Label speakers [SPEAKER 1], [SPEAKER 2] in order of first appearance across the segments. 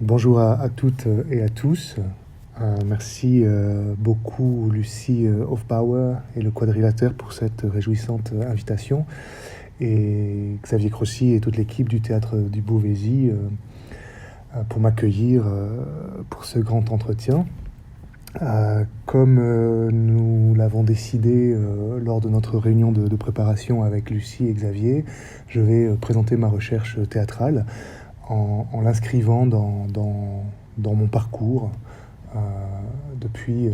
[SPEAKER 1] Bonjour à toutes et à tous. Merci beaucoup Lucie Hofbauer et le Quadrilatère pour cette réjouissante invitation, et Xavier Crossy et toute l'équipe du Théâtre du Beauvaisis pour m'accueillir pour ce grand entretien. Comme nous l'avons décidé lors de notre réunion de préparation avec Lucie et Xavier, je vais présenter ma recherche théâtrale en l'inscrivant dans mon parcours depuis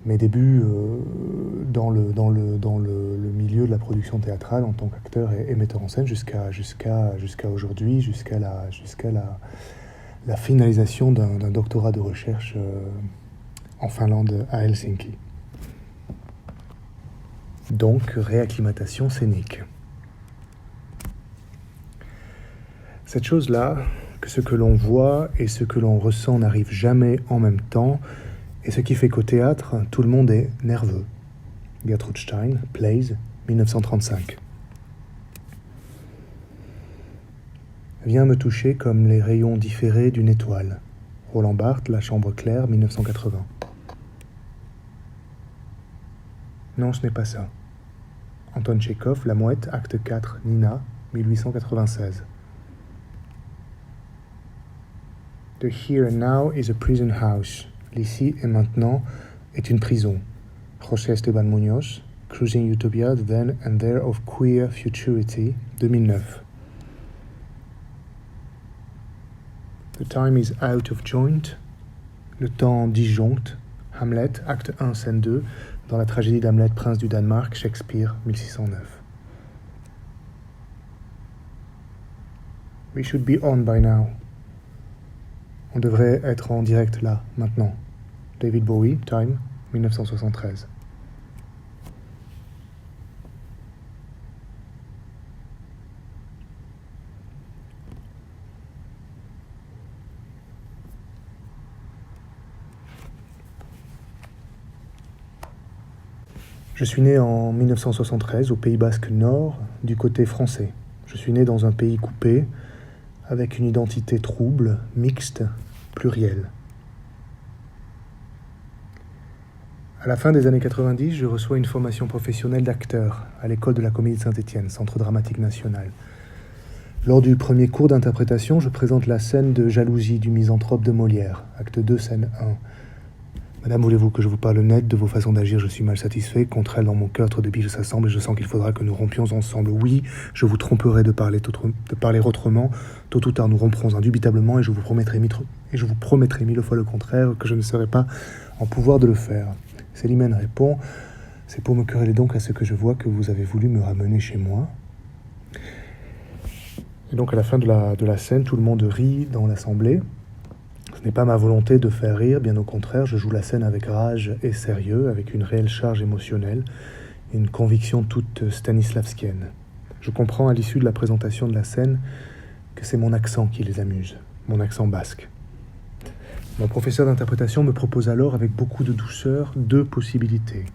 [SPEAKER 1] mes débuts dans le milieu de la production théâtrale en tant qu'acteur et metteur en scène jusqu'à aujourd'hui, jusqu'à la finalisation d'un doctorat de recherche en Finlande, à Helsinki. Donc, réacclimatation scénique. Cette chose-là, que ce que l'on voit et ce que l'on ressent n'arrive jamais en même temps, et ce qui fait qu'au théâtre, tout le monde est nerveux. Gertrude Stein, Plays, 1935. Viens me toucher comme les rayons différés d'une étoile. Roland Barthes, La Chambre claire, 1980. Non, ce n'est pas ça. Anton Tchekhov, La Mouette, acte 4, Nina, 1896. The here and now is a prison house. L'ici et maintenant est une prison. José Esteban Muñoz, Cruising Utopia, The Then and There of Queer Futurity, 2009. The time is out of joint. Le temps disjoncte. Hamlet, acte 1, scène 2, dans la tragédie d'Hamlet, prince du Danemark, Shakespeare, 1609. We should be on by now. On devrait être en direct là, maintenant. David Bowie, Time, 1973. Je suis né en 1973 au Pays Basque Nord, du côté français. Je suis né dans un pays coupé, avec une identité trouble, mixte, plurielle. À la fin des années 90, je reçois une formation professionnelle d'acteur à l'école de la Comédie de Saint-Étienne, Centre dramatique national. Lors du premier cours d'interprétation, je présente la scène de jalousie du misanthrope de Molière, acte 2, scène 1. Madame, voulez-vous que je vous parle net de vos façons d'agir? Je suis mal satisfait. Contre elle, dans mon cœur, trop de biches s'assemblent et je sens qu'il faudra que nous rompions ensemble. Oui, je vous tromperai de parler autrement. Tôt ou tard, nous romprons indubitablement et je vous promettrai mille fois le contraire, que je ne serai pas en pouvoir de le faire. Célimène répond: c'est pour me quereller donc à ce que je vois que vous avez voulu me ramener chez moi. Et donc, à la fin de la scène, tout le monde rit dans l'assemblée. Ce n'est pas ma volonté de faire rire, bien au contraire, je joue la scène avec rage et sérieux, avec une réelle charge émotionnelle, et une conviction toute stanislavskienne. Je comprends à l'issue de la présentation de la scène que c'est mon accent qui les amuse, mon accent basque. Mon professeur d'interprétation me propose alors, avec beaucoup de douceur, 2 possibilités.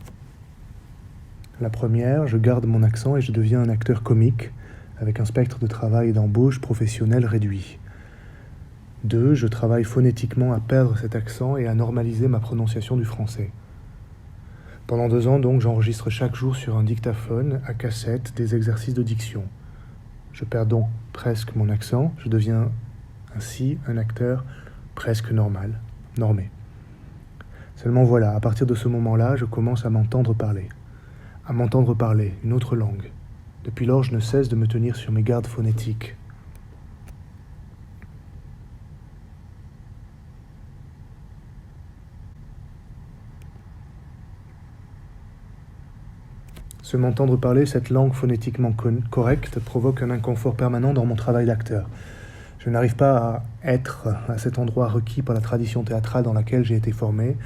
[SPEAKER 1] La première, je garde mon accent et je deviens un acteur comique, avec un spectre de travail et d'embauche professionnel réduit. 2, je travaille phonétiquement à perdre cet accent et à normaliser ma prononciation du français. Pendant 2 ans, donc, j'enregistre chaque jour sur un dictaphone à cassette des exercices de diction. Je perds donc presque mon accent, je deviens ainsi un acteur presque normal, normé. Seulement voilà, à partir de ce moment-là, je commence à m'entendre parler, une autre langue. Depuis lors, je ne cesse de me tenir sur mes gardes phonétiques. Se m'entendre parler, cette langue phonétiquement correcte, provoque un inconfort permanent dans mon travail d'acteur. Je n'arrive pas à être à cet endroit requis par la tradition théâtrale dans laquelle j'ai été formé,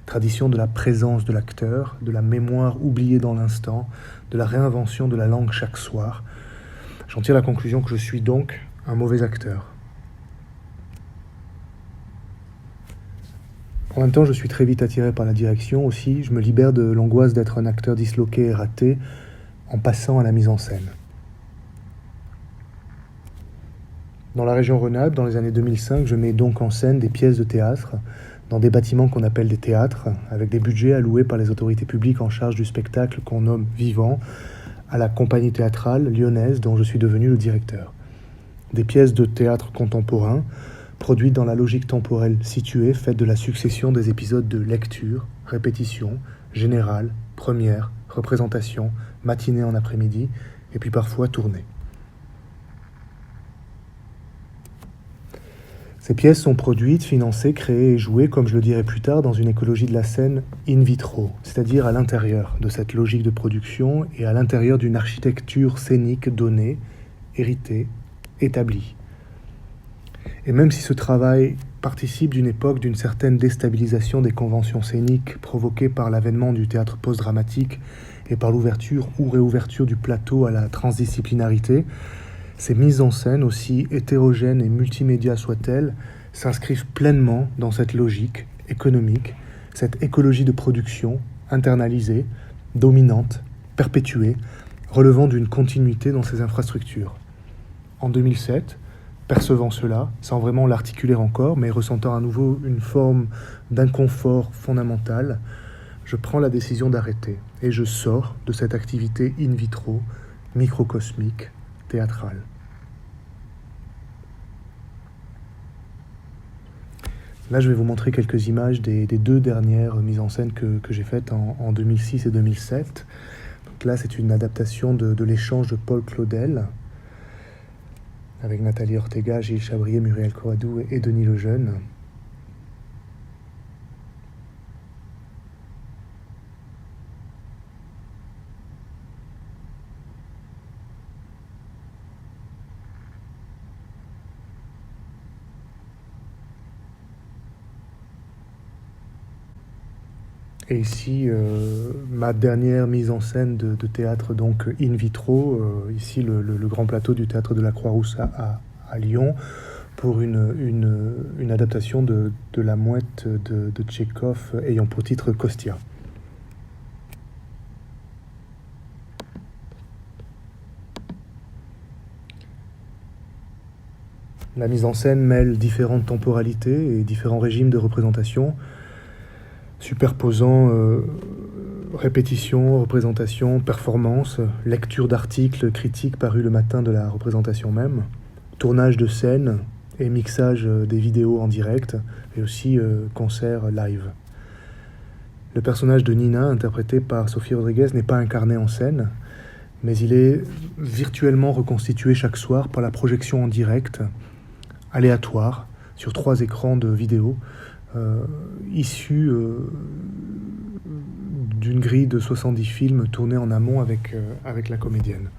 [SPEAKER 1] tradition de la présence de l'acteur, de la mémoire oubliée dans l'instant, de la réinvention de la langue chaque soir. J'en tire la conclusion que je suis donc un mauvais acteur. En même temps, je suis très vite attiré par la direction. Aussi, je me libère de l'angoisse d'être un acteur disloqué et raté en passant à la mise en scène. Dans la région Rhône-Alpes, dans les années 2005, je mets donc en scène des pièces de théâtre dans des bâtiments qu'on appelle des théâtres, avec des budgets alloués par les autorités publiques en charge du spectacle qu'on nomme vivant, à la compagnie théâtrale lyonnaise dont je suis devenu le directeur. Des pièces de théâtre contemporain, produites dans la logique temporelle située, faite de la succession des épisodes de lecture, répétition, générale, première, représentation, matinée en après-midi, et puis parfois tournée. Ces pièces sont produites, financées, créées et jouées, comme je le dirai plus tard, dans une écologie de la scène in vitro, c'est-à-dire à l'intérieur de cette logique de production et à l'intérieur d'une architecture scénique donnée, héritée, établie. Et même si ce travail participe d'une époque d'une certaine déstabilisation des conventions scéniques provoquée par l'avènement du théâtre post-dramatique et par l'ouverture ou réouverture du plateau à la transdisciplinarité, ces mises en scène, aussi hétérogènes et multimédia soient-elles, s'inscrivent pleinement dans cette logique économique, cette écologie de production internalisée, dominante, perpétuée, relevant d'une continuité dans ces infrastructures. En 2007, percevant cela, sans vraiment l'articuler encore, mais ressentant à nouveau une forme d'inconfort fondamental, je prends la décision d'arrêter et je sors de cette activité in vitro, microcosmique, théâtrale. Là, je vais vous montrer quelques images des deux dernières mises en scène que j'ai faites en 2006 et 2007. Donc là, c'est une adaptation de l'échange de Paul Claudel avec Nathalie Ortega, Gilles Chabrier, Muriel Coadou et Denis Lejeune. Et ici, ma dernière mise en scène de théâtre donc in vitro, ici le grand plateau du théâtre de la Croix-Rousse à Lyon, pour une adaptation de La Mouette de Tchekhov ayant pour titre Kostia. La mise en scène mêle différentes temporalités et différents régimes de représentation, superposant répétition, représentation, performance, lecture d'articles, critiques parus le matin de la représentation même, tournage de scènes et mixage des vidéos en direct, et aussi concert live. Le personnage de Nina, interprété par Sophie Rodriguez, n'est pas incarné en scène, mais il est virtuellement reconstitué chaque soir par la projection en direct, aléatoire, sur 3 écrans de vidéo, issu d'une grille de 70 films tournés en amont avec la comédienne.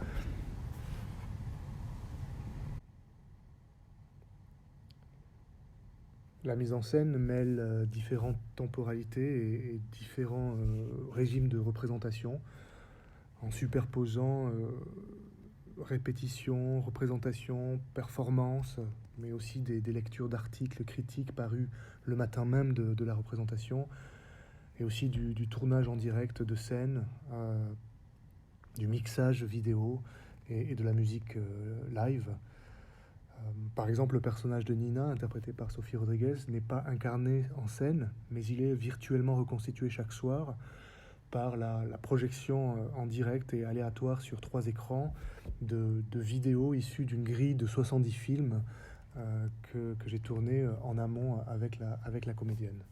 [SPEAKER 1] La mise en scène mêle différentes temporalités et différents régimes de représentation en superposant répétition, représentation, performance, mais aussi des lectures d'articles critiques parus le matin même de la représentation, et aussi du tournage en direct de scènes, du mixage vidéo et de la musique live. Par exemple, le personnage de Nina, interprété par Sophie Rodriguez, n'est pas incarné en scène, mais il est virtuellement reconstitué chaque soir par la projection en direct et aléatoire sur 3 écrans de vidéos issues d'une grille de 70 films que j'ai tourné en amont avec la comédienne.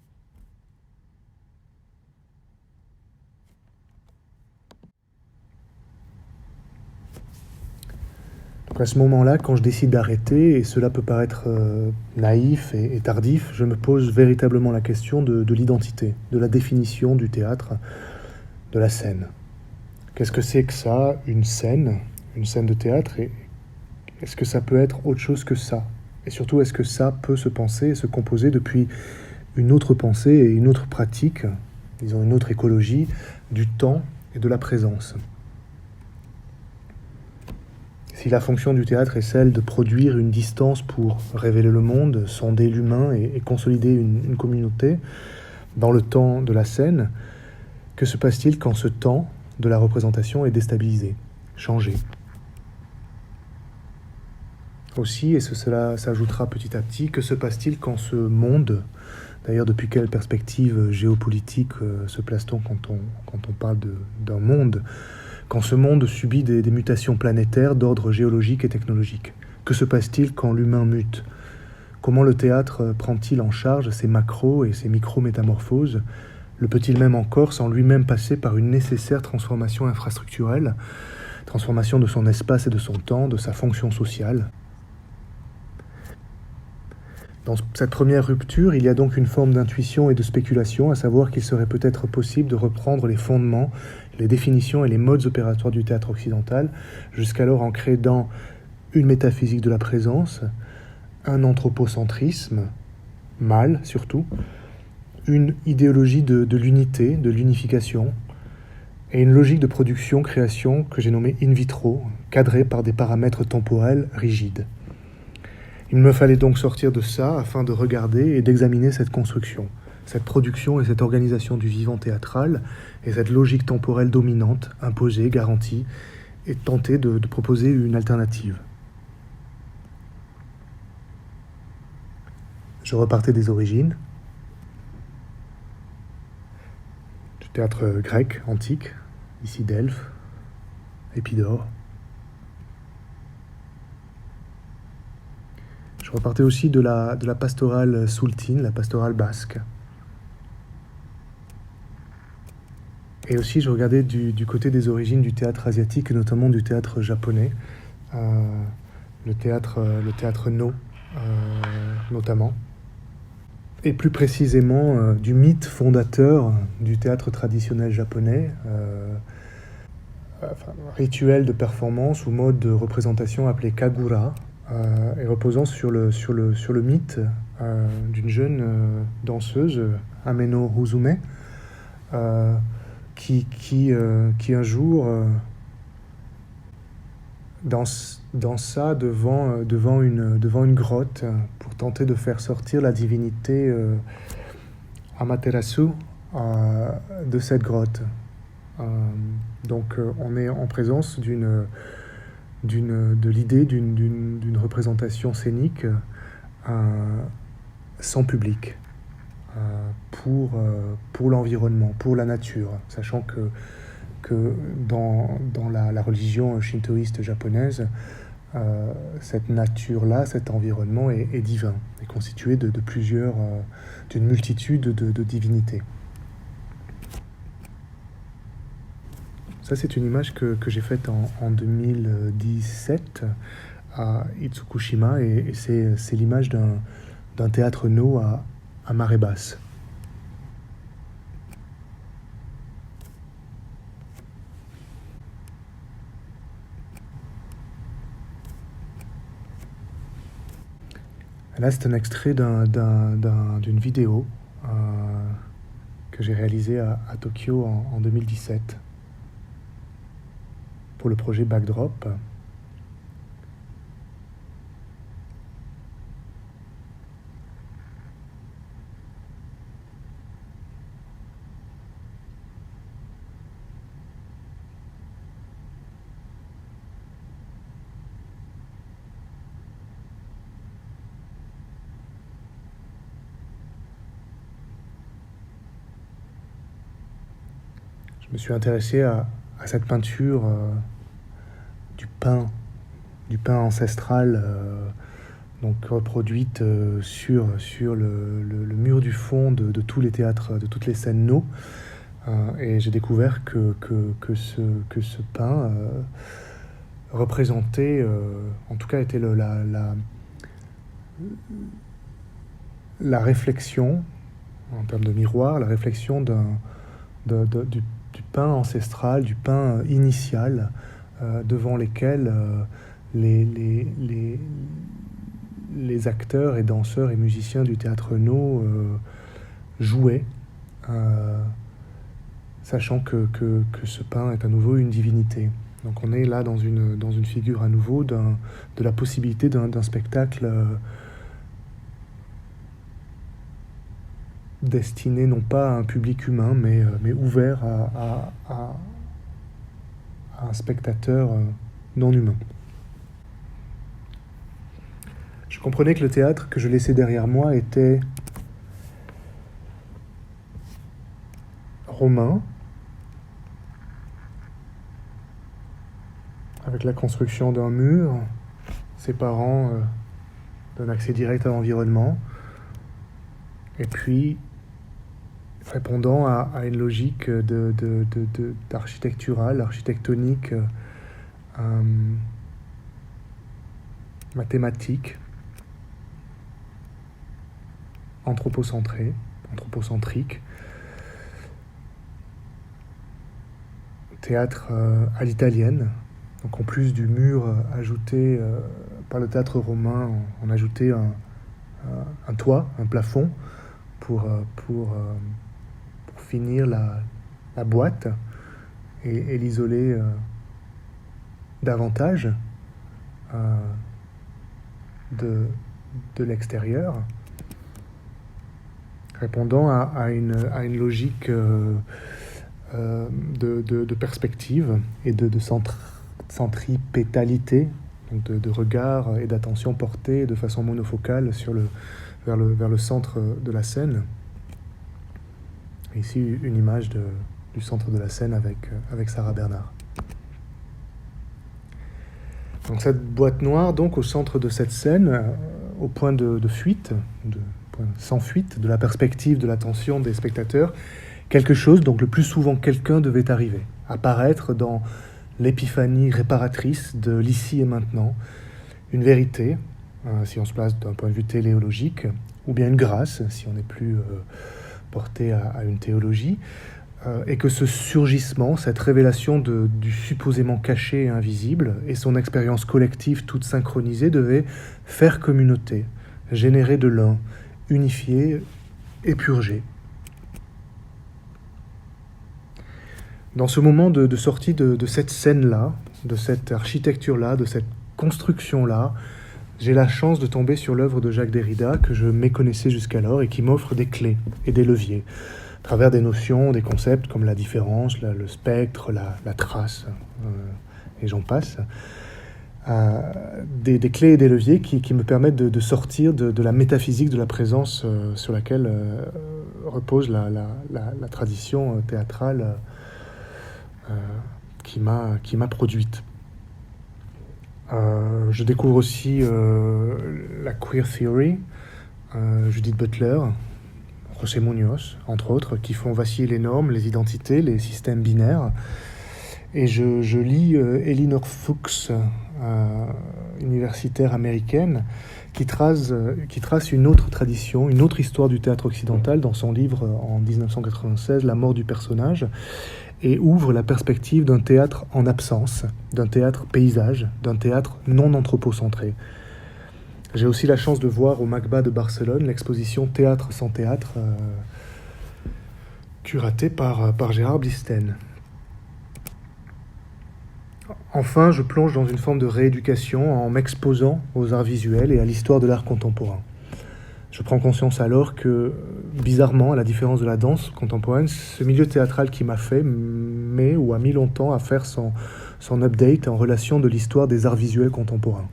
[SPEAKER 1] Donc à ce moment-là, quand je décide d'arrêter, et cela peut paraître naïf et tardif, je me pose véritablement la question de l'identité, de la définition du théâtre, de la scène. Qu'est-ce que c'est que ça, une scène de théâtre, et est-ce que ça peut être autre chose que ça? Et surtout, est-ce que ça peut se penser et se composer depuis une autre pensée et une autre pratique, disons une autre écologie, du temps et de la présence? Si la fonction du théâtre est celle de produire une distance pour révéler le monde, sonder l'humain et consolider une communauté, dans le temps de la scène, que se passe-t-il quand ce temps de la représentation est déstabilisé, changé? Aussi, et cela s'ajoutera petit à petit, que se passe-t-il quand ce monde, d'ailleurs depuis quelle perspective géopolitique se place-t-on quand on parle d'un monde, quand ce monde subit des mutations planétaires d'ordre géologique et technologique? Que se passe-t-il quand l'humain mute? Comment le théâtre prend-il en charge ces macro et ces micro-métamorphoses? Le peut-il même encore sans lui-même passer par une nécessaire transformation infrastructurelle, transformation de son espace et de son temps, de sa fonction sociale? Dans cette première rupture, il y a donc une forme d'intuition et de spéculation, à savoir qu'il serait peut-être possible de reprendre les fondements, les définitions et les modes opératoires du théâtre occidental, jusqu'alors ancrés dans une métaphysique de la présence, un anthropocentrisme, mâle surtout, une idéologie de l'unité, de l'unification, et une logique de production-création que j'ai nommée in vitro, cadrée par des paramètres temporels rigides. Il me fallait donc sortir de ça afin de regarder et d'examiner cette construction, cette production et cette organisation du vivant théâtral, et cette logique temporelle dominante, imposée, garantie, et tenter de proposer une alternative. Je repartais des origines, du théâtre grec, antique, ici Delphes, Épidore. Je repartais aussi de la pastorale soultine, la pastorale basque. Et aussi, je regardais du côté des origines du théâtre asiatique, et notamment du théâtre japonais, le théâtre No, notamment. Et plus précisément, du mythe fondateur du théâtre traditionnel japonais, rituel de performance ou mode de représentation appelé kagura, et reposant sur le mythe d'une jeune danseuse, Ameno Uzume, qui un jour dansa devant une grotte pour tenter de faire sortir la divinité Amaterasu de cette grotte. Donc on est en présence de l'idée d'une représentation scénique sans public, pour l'environnement, pour la nature, sachant que dans la religion shintoïste japonaise, cette nature-là, cet environnement est divin, est constitué d'une multitude de divinités. Ça, c'est une image que j'ai faite en 2017 à Itsukushima, et c'est l'image d'un théâtre No à marée basse. Là, c'est un extrait d'une vidéo que j'ai réalisée à Tokyo en 2017 pour le projet Backdrop. Je me suis intéressé à cette peinture du pain ancestral, donc reproduite sur le mur du fond de tous les théâtres, de toutes les scènes No. Et j'ai découvert que ce pain représentait, en tout cas était la réflexion, en termes de miroir, la réflexion du pain ancestral, du pain initial, devant lesquels les acteurs et danseurs et musiciens du théâtre No jouaient, sachant que ce pain est à nouveau une divinité. Donc on est là dans une figure à nouveau de la possibilité d'un spectacle destiné non pas à un public humain, mais ouvert à un spectateur non humain. comprenais que le théâtre que je laissais derrière moi était romain, avec la construction d'un mur séparant d'un accès direct à l'environnement, et puis répondant à une logique d'architecturale, architectonique, mathématique, anthropocentrique, théâtre à l'italienne. Donc en plus du mur ajouté par le théâtre romain, on ajoutait un toit, un plafond pour finir la boîte et l'isoler davantage de l'extérieur, répondant à une logique de perspective et de centripétalité, donc de regard et d'attention portée de façon monofocale vers le centre de la scène. Et ici, une image du centre de la scène avec Sarah Bernard. Donc cette boîte noire, donc au centre de cette scène, au point de fuite, sans fuite, de la perspective, de l'attention des spectateurs, quelque chose, donc le plus souvent quelqu'un devait arriver, apparaître dans l'épiphanie réparatrice de l'ici et maintenant, une vérité, si on se place d'un point de vue téléologique, ou bien une grâce, si on n'est plus porté à une théologie, et que ce surgissement, cette révélation du supposément caché et invisible, et son expérience collective toute synchronisée, devait faire communauté, générer de l'un, unifier et purger. Dans ce moment de sortie de cette scène-là, de cette architecture-là, de cette construction-là, j'ai la chance de tomber sur l'œuvre de Jacques Derrida que je méconnaissais jusqu'alors et qui m'offre des clés et des leviers, à travers des notions, des concepts comme la différence, le spectre, la trace, et j'en passe. Des clés et des leviers qui me permettent de sortir de la métaphysique de la présence sur laquelle repose la tradition théâtrale qui m'a produite. Je découvre aussi la queer theory, Judith Butler, José Munoz, entre autres, qui font vaciller les normes, les identités, les systèmes binaires. Et je lis Elinor Fuchs, universitaire américaine, qui trace une autre tradition, une autre histoire du théâtre occidental dans son livre en 1996, La mort du personnage, et ouvre la perspective d'un théâtre en absence, d'un théâtre paysage, d'un théâtre non anthropocentré. J'ai aussi la chance de voir au MACBA de Barcelone l'exposition Théâtre sans théâtre, curatée par Gérard Blisten. Enfin, je plonge dans une forme de rééducation en m'exposant aux arts visuels et à l'histoire de l'art contemporain. Je prends conscience alors que, bizarrement, à la différence de la danse contemporaine, ce milieu théâtral qui m'a fait a mis longtemps à faire son update en relation de l'histoire des arts visuels contemporains.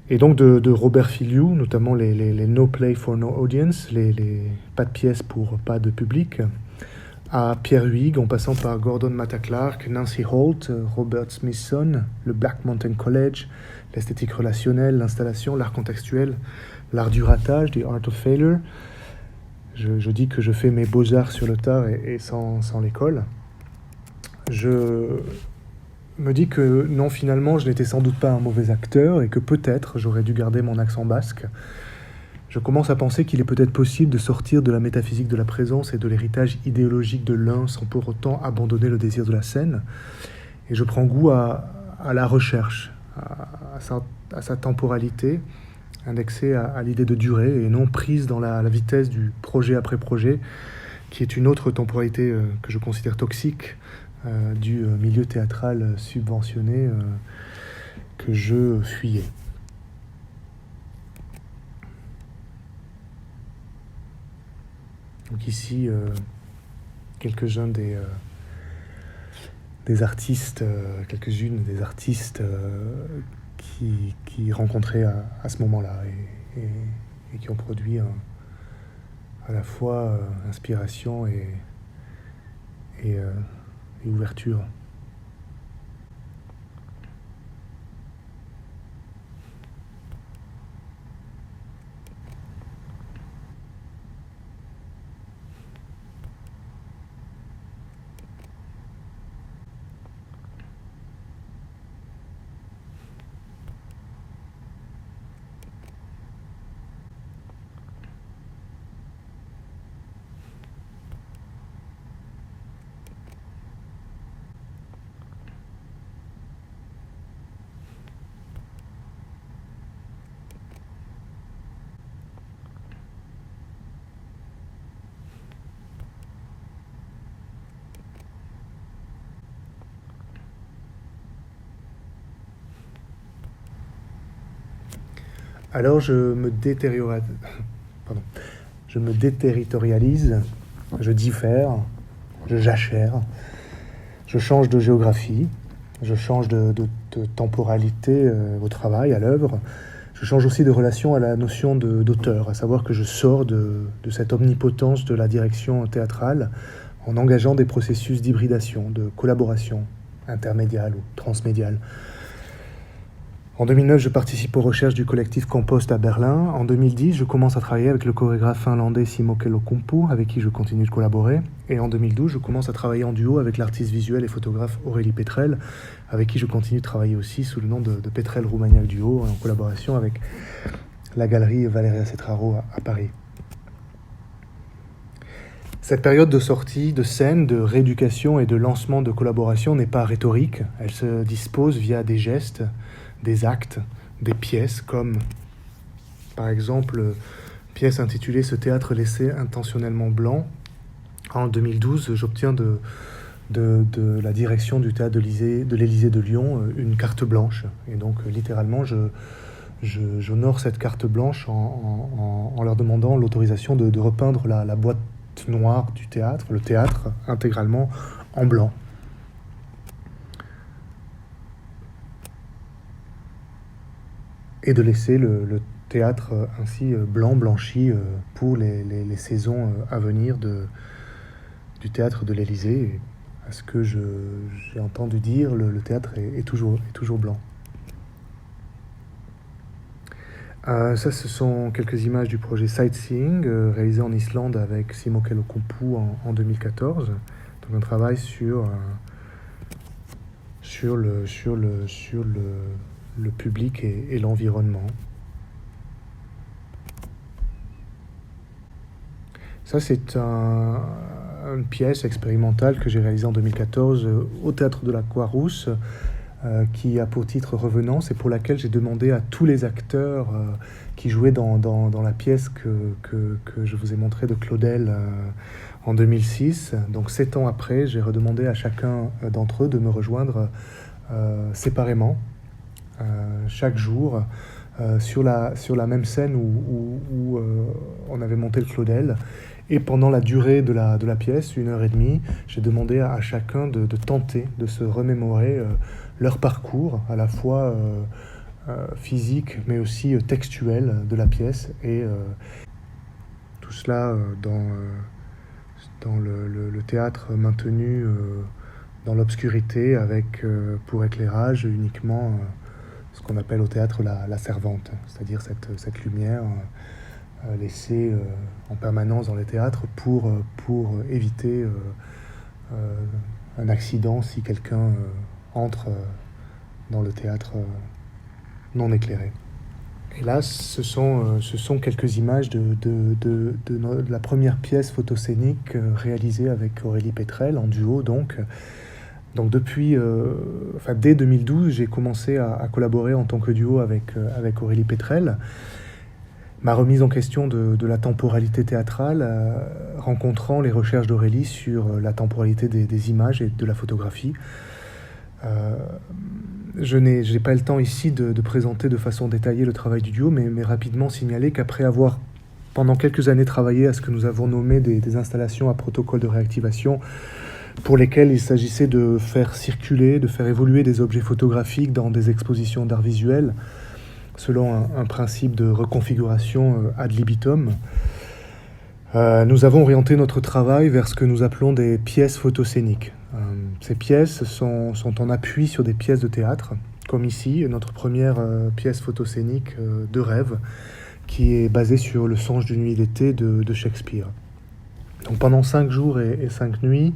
[SPEAKER 1] Et donc de Robert Filliou, notamment les No Play for No Audience, les pas de pièces pour pas de public, à Pierre Huyghe, en passant par Gordon Matta Clark, Nancy Holt, Robert Smithson, le Black Mountain College, l'esthétique relationnelle, l'installation, l'art contextuel, l'art du ratage, the art of failure. Je dis que je fais mes beaux-arts sur le tard et sans l'école. Je me dis que non, finalement, je n'étais sans doute pas un mauvais acteur et que peut-être j'aurais dû garder mon accent basque. Je commence à penser qu'il est peut-être possible de sortir de la métaphysique de la présence et de l'héritage idéologique de l'un sans pour autant abandonner le désir de la scène. Et je prends goût à la recherche, à sa temporalité, indexée à l'idée de durée et non prise dans la vitesse du projet après projet, qui est une autre temporalité que je considère toxique du milieu théâtral subventionné que je fuyais. Donc ici, quelques-uns des artistes, quelques-unes des artistes qui rencontrés à ce moment-là et qui ont produit à la fois inspiration et ouverture. Alors je me déterritorialise, je diffère, je jachère, je change de géographie, je change de temporalité au travail, à l'œuvre. Je change aussi de relation à la notion d'auteur, à savoir que je sors de cette omnipotence de la direction théâtrale en engageant des processus d'hybridation, de collaboration intermédiale ou transmédiale. En 2009, je participe aux recherches du collectif Compost à Berlin. En 2010, je commence à travailler avec le chorégraphe finlandais Simo Kellokumpu, avec qui je continue de collaborer. Et en 2012, je commence à travailler en duo avec l'artiste visuelle et photographe Aurélie Petrel, avec qui je continue de travailler aussi sous le nom de Petrel Roumaniac Duo, en collaboration avec la galerie Valeria Cetraro à Paris. Cette période de sortie, de scène, de rééducation et de lancement de collaboration n'est pas rhétorique. Elle se dispose via des gestes, des actes, des pièces, comme par exemple pièce intitulée « Ce théâtre laissé intentionnellement blanc ». En 2012, j'obtiens de la direction du théâtre de l'Élysée de Lyon une carte blanche. Et donc littéralement, j'honore cette carte blanche en leur demandant l'autorisation de repeindre la boîte noire du théâtre, le théâtre intégralement en blanc. Et de laisser le théâtre ainsi blanchi pour les saisons à venir du théâtre de l'Élysée. À ce que j'ai entendu dire, le théâtre est toujours blanc. Ça, ce sont quelques images du projet Sightseeing, réalisé en Islande avec Simo Kellokumpu en 2014. Donc un travail sur le public et l'environnement. Ça, c'est une pièce expérimentale que j'ai réalisée en 2014 au Théâtre de la Croix-Rousse, qui a pour titre Revenance et pour laquelle j'ai demandé à tous les acteurs qui jouaient dans la pièce que je vous ai montrée de Claudel en 2006. Donc 7 ans après, j'ai redemandé à chacun d'entre eux de me rejoindre séparément chaque jour sur la même scène où on avait monté le Claudel. Et pendant la durée de la pièce, 1h30, j'ai demandé à chacun de tenter de se remémorer leur parcours, à la fois physique mais aussi textuel de la pièce. Et tout cela dans le théâtre maintenu dans l'obscurité avec pour éclairage uniquement ce qu'on appelle au théâtre la servante, c'est-à-dire cette lumière laissée en permanence dans les théâtres pour éviter un accident si quelqu'un entre dans le théâtre non éclairé. Et là, ce sont quelques images de la première pièce photoscénique réalisée avec Aurélie Petrel en duo. Donc depuis, dès 2012, j'ai commencé à collaborer en tant que duo avec Aurélie Petrel. Ma remise en question de la temporalité théâtrale, rencontrant les recherches d'Aurélie sur la temporalité des images et de la photographie. Je n'ai pas le temps ici de présenter de façon détaillée le travail du duo, mais rapidement signaler qu'après avoir pendant quelques années travaillé à ce que nous avons nommé des installations à protocole de réactivation, pour lesquelles il s'agissait de faire circuler, de faire évoluer des objets photographiques dans des expositions d'art visuel, selon un principe de reconfiguration ad libitum. Nous avons orienté notre travail vers ce que nous appelons des pièces photoscéniques. Ces pièces sont en appui sur des pièces de théâtre, comme ici, notre première pièce photoscénique de rêve, qui est basée sur Le Songe d'une nuit d'été de Shakespeare. Donc pendant 5 jours et 5 nuits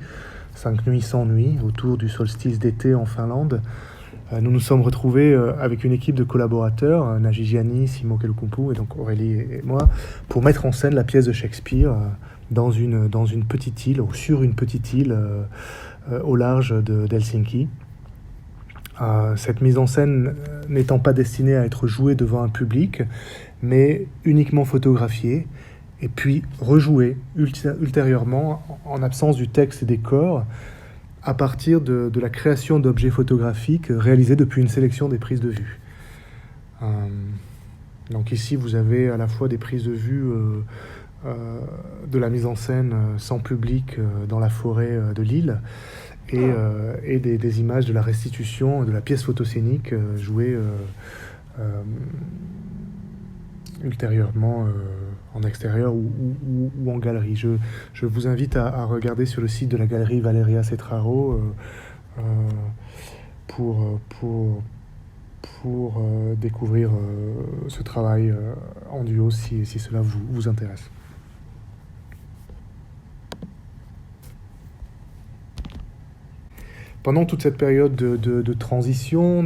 [SPEAKER 1] sans nuit, autour du solstice d'été en Finlande, nous nous sommes retrouvés avec une équipe de collaborateurs, Naji Gianni, Simo Kelukumpu et donc Aurélie et moi, pour mettre en scène la pièce de Shakespeare dans une petite île, ou sur une petite île au large d'Helsinki. Cette mise en scène n'étant pas destinée à être jouée devant un public, mais uniquement photographiée, et puis rejouée ultérieurement, en absence du texte et des corps, à partir de la création d'objets photographiques réalisés depuis une sélection des prises de vue. Donc ici, vous avez à la fois des prises de vue de la mise en scène sans public dans la forêt de l'île, et des images de la restitution de la pièce photoscénique jouée ultérieurement en extérieur ou en galerie. Je vous invite à regarder sur le site de la galerie Valeria Cetraro pour découvrir ce travail en duo si cela vous intéresse. Pendant toute cette période de transition,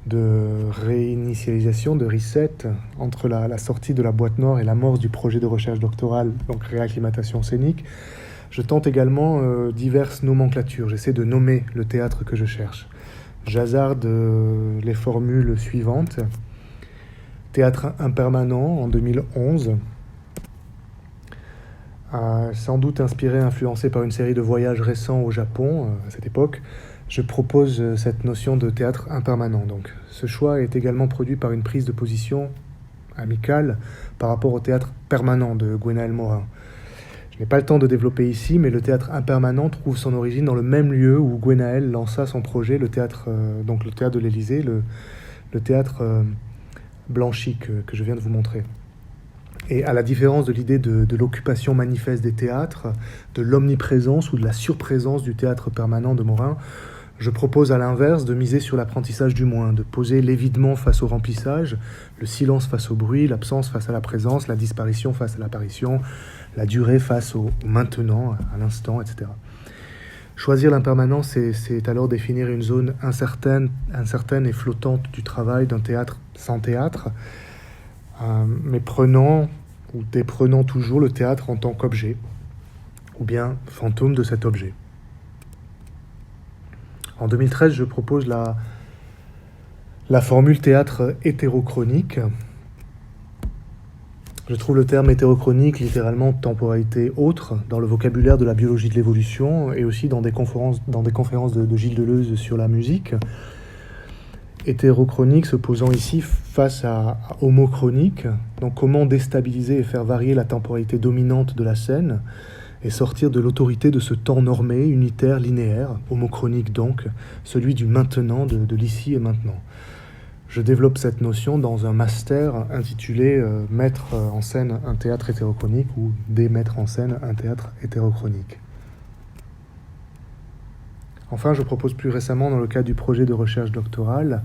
[SPEAKER 1] de réinitialisation, de reset, entre la sortie de la boîte noire et l'amorce du projet de recherche doctorale, donc réacclimatation scénique, je tente également diverses nomenclatures. J'essaie de nommer le théâtre que je cherche. J'hasarde les formules suivantes. Théâtre impermanent en 2011, sans doute inspiré, influencé par une série de voyages récents au Japon à cette époque. Je propose cette notion de théâtre impermanent. Donc, ce choix est également produit par une prise de position amicale par rapport au théâtre permanent de Gwenaël Morin. Je n'ai pas le temps de développer ici, mais le théâtre impermanent trouve son origine dans le même lieu où Gwenaël lança son projet, le théâtre de l'Élysée, le théâtre Blanchi que je viens de vous montrer. Et à la différence de l'idée de l'occupation manifeste des théâtres, de l'omniprésence ou de la surprésence du théâtre permanent de Morin, je propose à l'inverse de miser sur l'apprentissage du moins, de poser l'évidement face au remplissage, le silence face au bruit, l'absence face à la présence, la disparition face à l'apparition, la durée face au maintenant, à l'instant, etc. Choisir l'impermanent, c'est alors définir une zone incertaine et flottante du travail d'un théâtre sans théâtre, mais prenant ou déprenant toujours le théâtre en tant qu'objet, ou bien fantôme de cet objet. En 2013, je propose la formule théâtre hétérochronique. Je trouve le terme hétérochronique littéralement temporalité autre dans le vocabulaire de la biologie de l'évolution et aussi dans des conférences de Gilles Deleuze sur la musique. Hétérochronique se posant ici face à homochronique, donc comment déstabiliser et faire varier la temporalité dominante de la scène et sortir de l'autorité de ce temps normé, unitaire, linéaire, homochronique donc, celui du maintenant, de l'ici et maintenant. Je développe cette notion dans un master intitulé « Mettre en scène un théâtre hétérochronique » ou « Démettre en scène un théâtre hétérochronique ». Enfin, je propose plus récemment, dans le cadre du projet de recherche doctorale,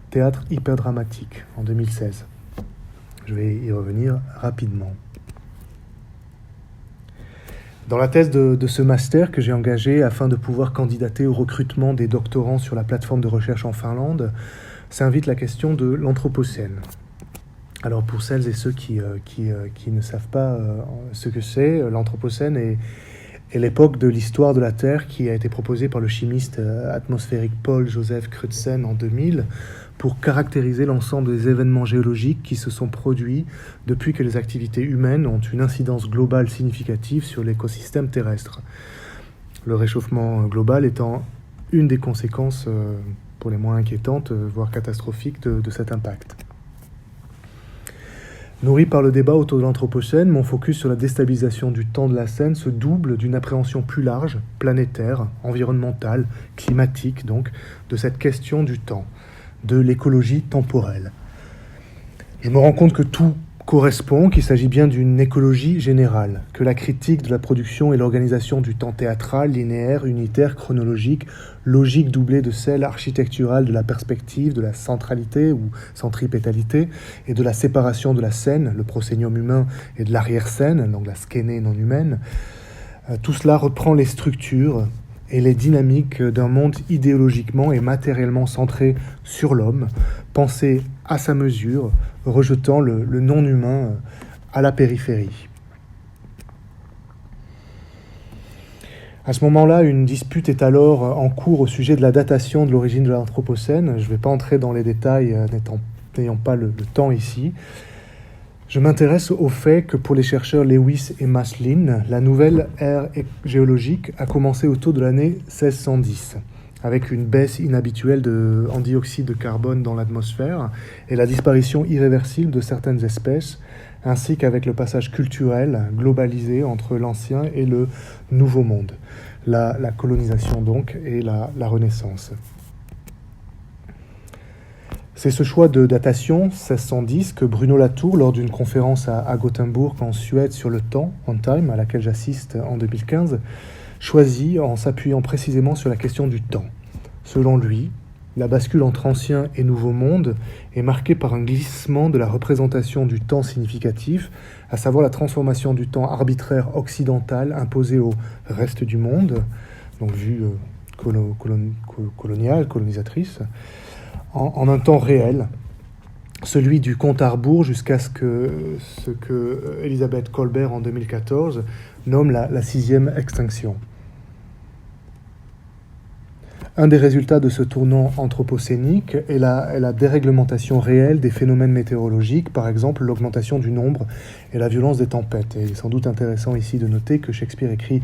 [SPEAKER 1] théâtre hyperdramatique en 2016. Je vais y revenir rapidement. Dans la thèse de ce master que j'ai engagé afin de pouvoir candidater au recrutement des doctorants sur la plateforme de recherche en Finlande, s'invite la question de l'Anthropocène. Alors pour celles et ceux qui ne savent pas ce que c'est, l'Anthropocène est l'époque de l'histoire de la Terre qui a été proposée par le chimiste atmosphérique Paul-Joseph Crutzen en 2000 pour caractériser l'ensemble des événements géologiques qui se sont produits depuis que les activités humaines ont une incidence globale significative sur l'écosystème terrestre. Le réchauffement global étant une des conséquences, pour les moins inquiétantes, voire catastrophiques, de cet impact. Nourri par le débat autour de l'Anthropocène, mon focus sur la déstabilisation du temps de la scène se double d'une appréhension plus large, planétaire, environnementale, climatique donc, de cette question du temps, de l'écologie temporelle. Je me rends compte que tout correspond, qu'il s'agit bien d'une écologie générale, que la critique de la production et l'organisation du temps théâtral, linéaire, unitaire, chronologique, logique doublée de celle architecturale de la perspective, de la centralité ou centripétalité, et de la séparation de la scène, le proscénium humain, et de l'arrière-scène, donc la skéné non humaine, tout cela reprend les structures et les dynamiques d'un monde idéologiquement et matériellement centré sur l'homme, pensé à sa mesure, rejetant le non-humain à la périphérie. À ce moment-là, une dispute est alors en cours au sujet de la datation de l'origine de l'Anthropocène. Je ne vais pas entrer dans les détails, n'ayant pas le temps ici. Je m'intéresse au fait que pour les chercheurs Lewis et Maslin, la nouvelle ère géologique a commencé autour de l'année 1610, avec une baisse inhabituelle en dioxyde de carbone dans l'atmosphère et la disparition irréversible de certaines espèces, ainsi qu'avec le passage culturel globalisé entre l'ancien et le nouveau monde, la colonisation donc et la Renaissance. C'est ce choix de datation, 1610, que Bruno Latour, lors d'une conférence à Gothenburg en Suède sur le temps, On Time, à laquelle j'assiste en 2015, choisit en s'appuyant précisément sur la question du temps. Selon lui, la bascule entre ancien et nouveau monde est marquée par un glissement de la représentation du temps significatif, à savoir la transformation du temps arbitraire occidental imposé au reste du monde, donc vue colonisatrice, en un temps réel, celui du compte à rebours jusqu'à ce que Elisabeth Kolbert en 2014 nomme la sixième extinction. Un des résultats de ce tournant anthropocénique est la déréglementation réelle des phénomènes météorologiques, par exemple l'augmentation du nombre et la violence des tempêtes. Et il est sans doute intéressant ici de noter que Shakespeare écrit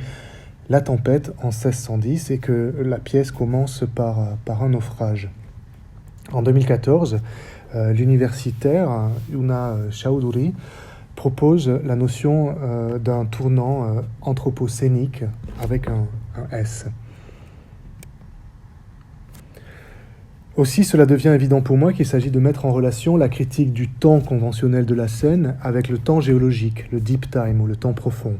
[SPEAKER 1] La tempête en 1610 et que la pièce commence par un naufrage. En 2014, l'universitaire Una Chowdhury propose la notion d'un tournant anthropocénique avec un S. Aussi, cela devient évident pour moi qu'il s'agit de mettre en relation la critique du temps conventionnel de la scène avec le temps géologique, le deep time ou le temps profond.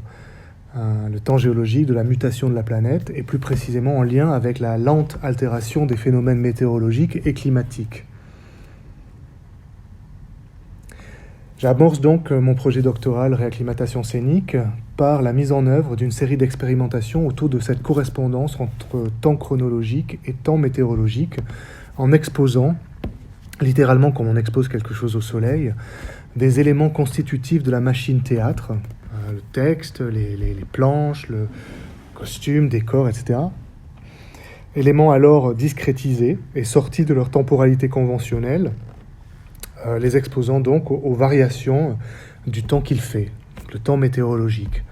[SPEAKER 1] Le temps géologique de la mutation de la planète et plus précisément en lien avec la lente altération des phénomènes météorologiques et climatiques. J'amorce donc mon projet doctoral Réacclimatation scénique par la mise en œuvre d'une série d'expérimentations autour de cette correspondance entre temps chronologique et temps météorologique, en exposant, littéralement comme on expose quelque chose au soleil, des éléments constitutifs de la machine théâtre, le texte, les planches, le costume, décor, etc. Éléments alors discrétisés et sortis de leur temporalité conventionnelle, les exposant donc aux variations du temps qu'il fait, le temps météorologique.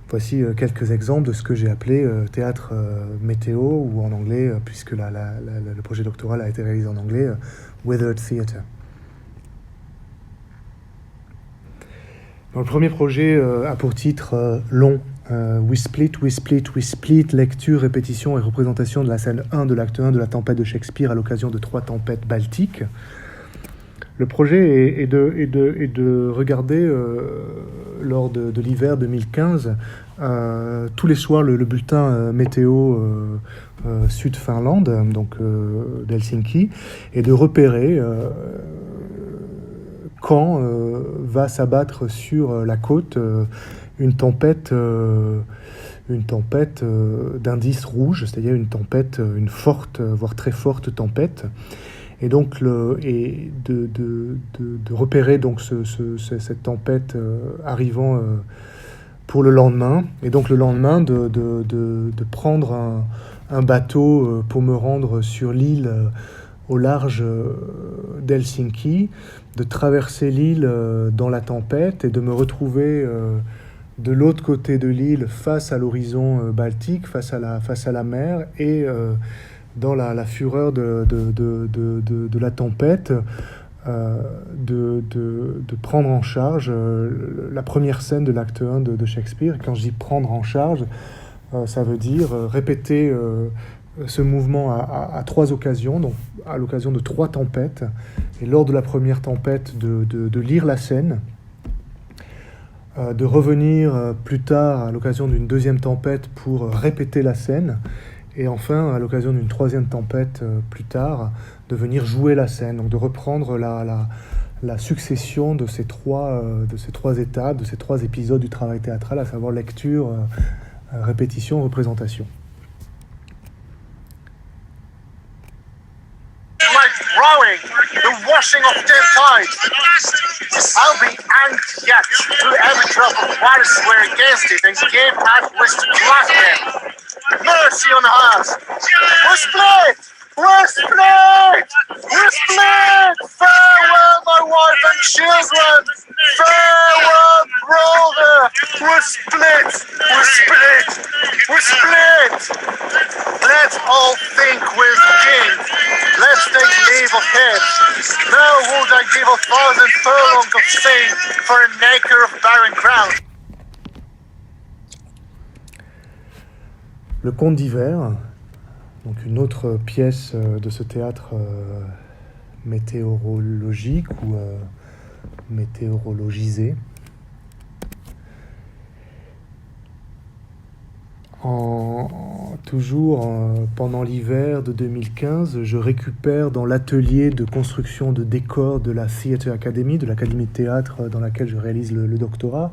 [SPEAKER 1] Voici quelques exemples de ce que j'ai appelé théâtre météo, ou en anglais, puisque le projet doctoral a été réalisé en anglais, Weather Theatre. Dans le premier projet a pour titre long We Split, lecture, répétition et représentation de la scène 1 de l'acte 1 de la tempête de Shakespeare à l'occasion de 3 tempêtes baltiques. Le projet est de regarder, lors de l'hiver 2015, tous les soirs le bulletin météo Sud-Finlande, donc d'Helsinki, et de repérer quand va s'abattre sur la côte une tempête d'indice rouge, c'est-à-dire une forte, voire très forte tempête. Et donc de repérer donc cette tempête arrivant pour le lendemain, et donc le lendemain de prendre un bateau pour me rendre sur l'île au large d'Helsinki, de traverser l'île dans la tempête et de me retrouver de l'autre côté de l'île face à l'horizon baltique, face à la mer, et dans la fureur de la tempête, de prendre en charge la première scène de l'acte 1 de Shakespeare. Quand je dis prendre en charge, ça veut dire répéter ce mouvement à 3 occasions, donc à l'occasion de 3 tempêtes, et lors de la première tempête de lire la scène, de revenir plus tard à l'occasion d'une deuxième tempête pour répéter la scène, et enfin à l'occasion d'une troisième tempête plus tard, de venir jouer la scène, donc de reprendre la succession de ces trois étapes, de ces 3 épisodes du travail théâtral, à savoir lecture, répétition, représentation.
[SPEAKER 2] Rowing, the washing of dim tides. I'll be angry yet through every drop of water swear against it and gave that wish to blast them. Mercy on us! We're split! We're split! We're split! Farewell, my wife and children! Farewell, brother! We're split! We're split! We're split! Let's all think we're king. Let's take leave of him. Now would I give 1,000 furlongs of sea for an acre of barren ground.
[SPEAKER 1] Le Conte d'hiver, donc une autre pièce de ce théâtre météorologique ou météorologisé. Toujours pendant l'hiver de 2015, je récupère dans l'atelier de construction de décors de la Theatre Academy, de l'académie de théâtre dans laquelle je réalise le doctorat.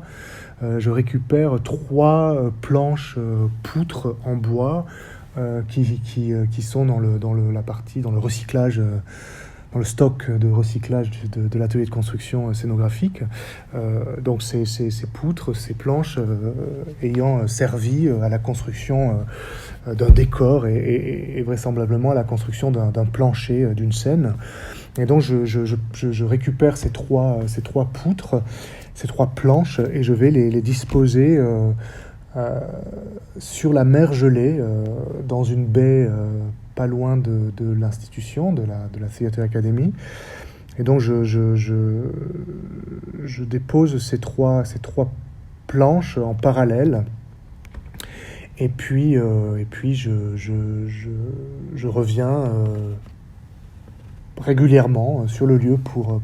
[SPEAKER 1] Je récupère 3 planches poutres en bois qui sont dans la partie, dans le recyclage, dans le stock de recyclage de l'atelier de construction scénographique. Donc ces poutres, ces planches ayant servi à la construction d'un décor et vraisemblablement à la construction d'un plancher, d'une scène. Et donc je récupère ces trois poutres, ces 3 planches, et je vais les disposer sur la mer gelée, dans une baie pas loin de l'institution, de la Theatre Academy. Et donc je dépose ces trois planches en parallèle, et puis je reviens régulièrement sur le lieu pour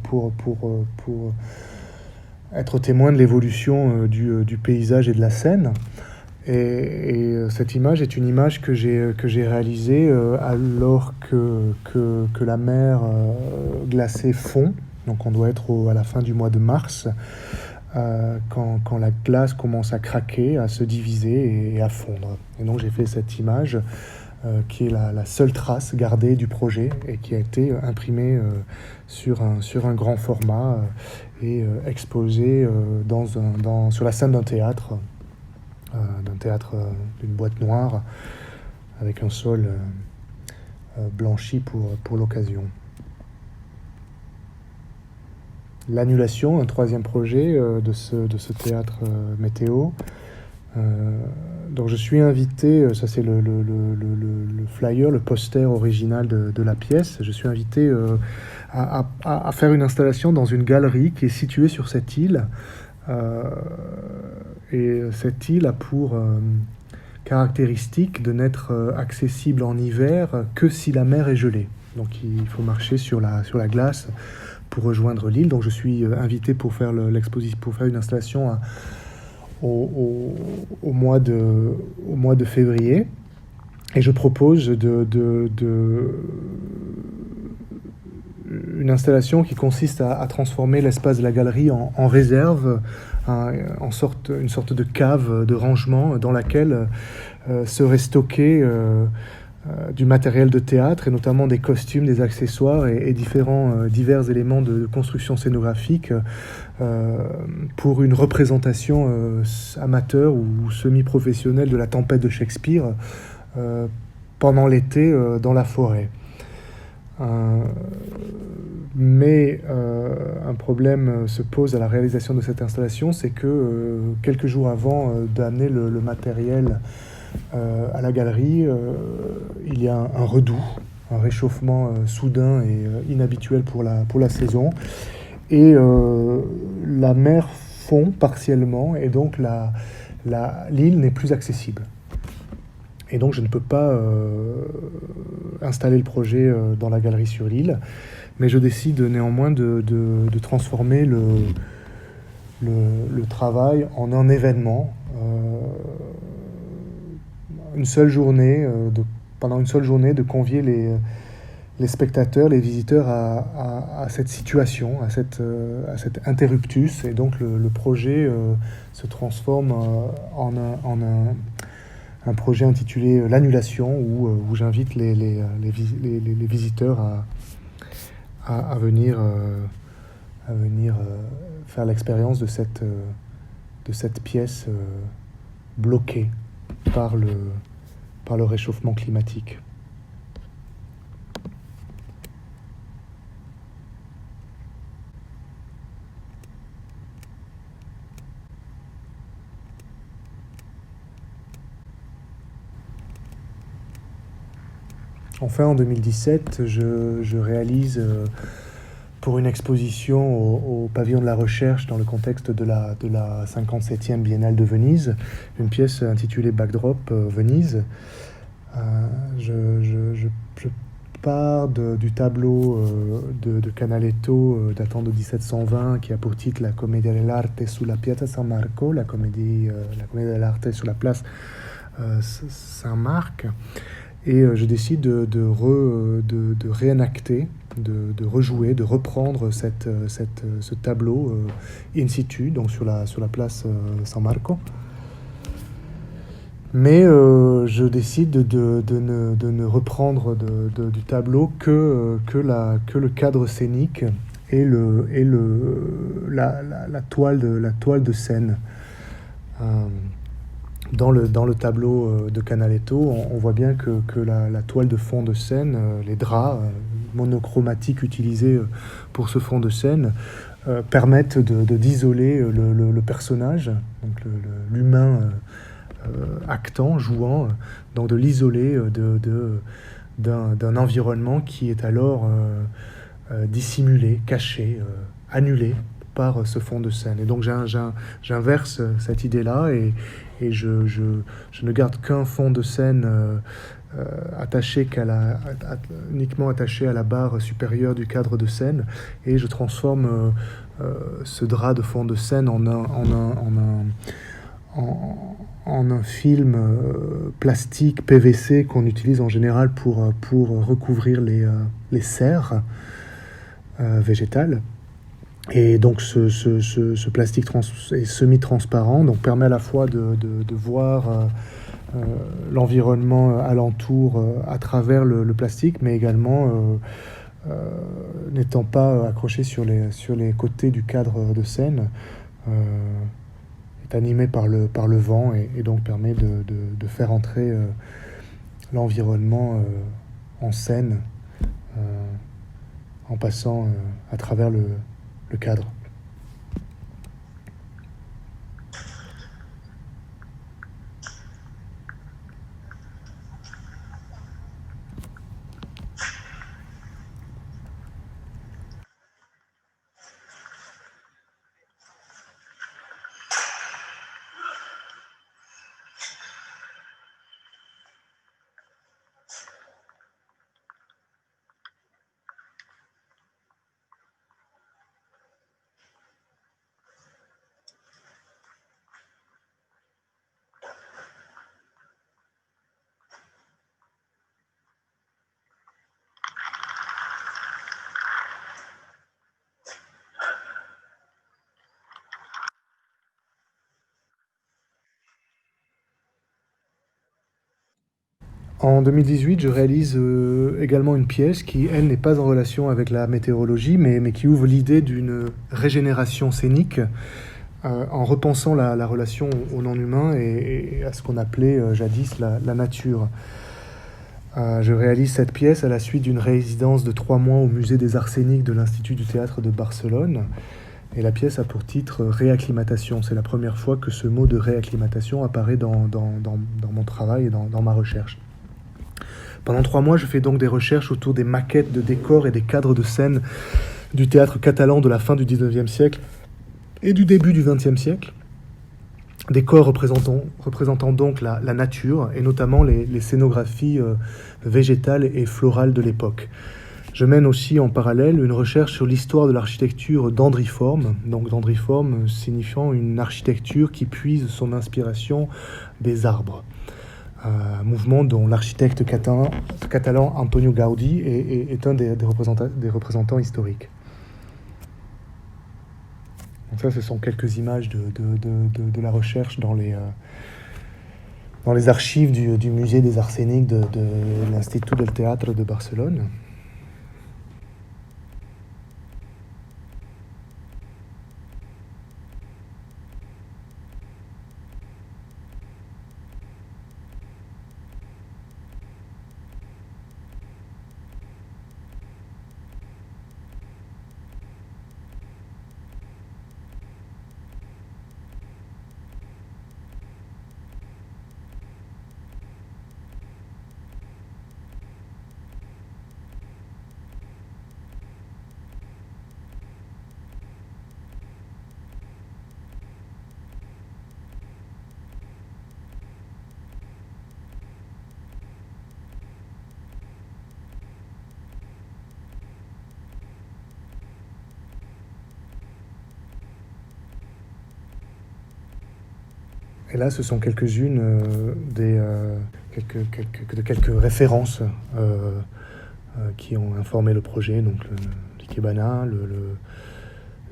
[SPEAKER 1] être témoin de l'évolution du paysage et de la scène. Et cette image est une image que j'ai réalisée alors que la mer glacée fond. Donc on doit être à la fin du mois de mars, quand la glace commence à craquer, à se diviser et à fondre. Et donc j'ai fait cette image qui est la seule trace gardée du projet et qui a été imprimée sur un grand format et exposée sur la scène d'un théâtre, d'une boîte noire avec un sol blanchi pour l'occasion. L'annulation, un 3e projet de ce théâtre météo. Donc je suis invité, ça c'est le flyer, le poster original de la pièce. Je suis invité à faire une installation dans une galerie qui est située sur cette île. Et cette île a pour caractéristique de n'être accessible en hiver que si la mer est gelée. Donc il faut marcher sur la glace pour rejoindre l'île. Donc je suis invité pour faire une installation au mois de février, et je propose une installation qui consiste à transformer l'espace de la galerie en réserve, une sorte de cave de rangement dans laquelle serait stocké du matériel de théâtre, et notamment des costumes, des accessoires et divers éléments de construction scénographique pour une représentation amateur ou semi-professionnelle de la tempête de Shakespeare pendant l'été dans la forêt. Mais un problème se pose à la réalisation de cette installation, c'est que quelques jours avant d'amener le matériel à la galerie, il y a un redoux, un réchauffement soudain et inhabituel pour la saison, et la mer fond partiellement, et donc l'île n'est plus accessible. Et donc je ne peux pas installer le projet dans la galerie sur l'île, mais je décide néanmoins de transformer le travail en un événement. Pendant une seule journée, de convier les spectateurs, les visiteurs à cette situation, à cet interruptus. Et donc le projet se transforme en un projet intitulé L'Annulation, où j'invite les visiteurs à venir faire l'expérience de cette pièce bloquée par le réchauffement climatique. Enfin, en 2017, je réalise pour une exposition au Pavillon de la Recherche dans le contexte de la 57e Biennale de Venise, une pièce intitulée Backdrop Venise. Je pars du tableau de Canaletto datant de 1720 qui a pour titre La Commedia dell'arte sulla Piazza San Marco, la comédie dell'arte sur la place Saint-Marc. Et je décide de réenacter, de rejouer, de reprendre ce tableau in situ, donc sur la place San Marco. Mais je décide de ne reprendre du tableau que le cadre scénique et la toile de scène. Dans le tableau de Canaletto, on voit bien que la toile de fond de scène, les draps monochromatiques utilisés pour ce fond de scène, permettent d'isoler le personnage, donc l'humain actant, jouant, donc de l'isoler d'un environnement qui est alors dissimulé, caché, annulé par ce fond de scène. Et donc j'inverse cette idée-là et je ne garde qu'un fond de scène uniquement attaché à la barre supérieure du cadre de scène, et je transforme ce drap de fond de scène en un film plastique PVC qu'on utilise en général pour recouvrir les serres végétales. Et donc ce plastique est semi-transparent, donc permet à la fois de voir l'environnement alentour à travers le plastique, mais également n'étant pas accroché sur les côtés du cadre de scène, est animé par le vent et donc permet de faire entrer l'environnement en scène en passant à travers le cadre. En 2018, je réalise également une pièce qui, elle, n'est pas en relation avec la météorologie, mais qui ouvre l'idée d'une régénération scénique en repensant la relation au non-humain et à ce qu'on appelait jadis la nature. Je réalise cette pièce à la suite d'une résidence de 3 mois au Musée des Arts Scéniques de l'Institut du Théâtre de Barcelone. Et la pièce a pour titre Réacclimatation. C'est la première fois que ce mot de réacclimatation apparaît dans mon travail et dans ma recherche. Pendant 3 mois, je fais donc des recherches autour des maquettes de décors et des cadres de scène du théâtre catalan de la fin du 19e siècle et du début du 20e siècle. des corps représentant donc la nature, et notamment les scénographies végétales et florales de l'époque. Je mène aussi en parallèle une recherche sur l'histoire de l'architecture dendriforme, donc dendriforme signifiant une architecture qui puise son inspiration des arbres. Un mouvement dont l'architecte catalan Antonio Gaudí est un des représentants historiques. Donc ça, ce sont quelques images de la recherche dans les archives du musée des arts scéniques de l'Institut del Teatro de Barcelone. Et là, ce sont quelques-unes quelques références qui ont informé le projet, donc l'Ikebana,